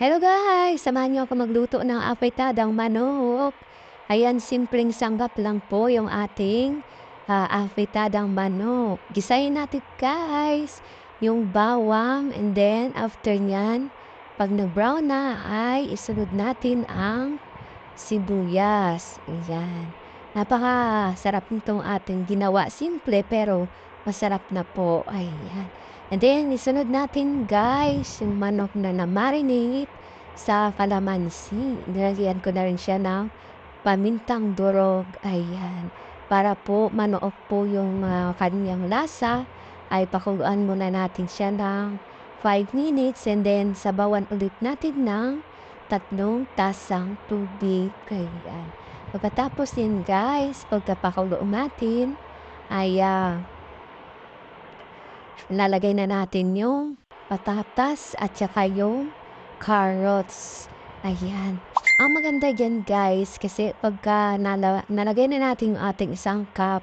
Hello guys! Samahan niyo ako magluto ng afritadang manok. Ayan, simpleng sanggap lang po yung ating afritadang manok. Gisahin natin guys yung bawang and then after nyan, pag nag-brown na ay isunod natin ang sibuyas. Ayan. Napaka-sarap nitong ating ginawa. Simple pero masarap na po. Ayan. And then, isunod natin guys, yung manok na na-marinate sa kalamansi. Nilagyan ko na rin siya ng pamintang durog. Ayan. Para po manuok po yung kanyang lasa, ay pakuluan muna natin siya ng 5 minutes and then sabawan ulit natin ng 3 tasang tubig. Ayan. Pagkatapos din guys, pagkapakulo natin, ay lalagay na natin yung patatas at saka yung carrots. Ayan. Ang maganda dyan guys, kasi pagka nalagay na natin yung ating isang cup,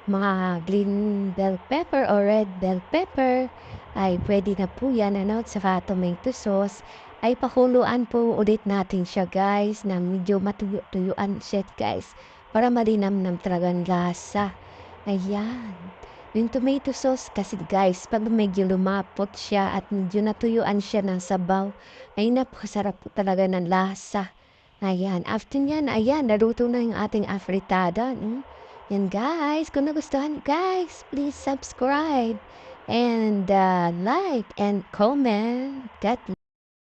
mga green bell pepper or red bell pepper, ay pwede na po yan, at saka tomato sauce, ay pakuluan po ulit natin siya guys, na medyo matuyo-tuyuan siya guys, para malinamnam talagang lasa. Ayan. Yung tomato sauce kasi guys, pag medyo lumapot siya at medyo natuyuan siya ng sabaw, ay napakasarap po talaga ng lasa. Ayan, after nyan, ayan, naluto na yung ating afritada. Yan guys, kung nagustuhan guys, please subscribe and like and comment. God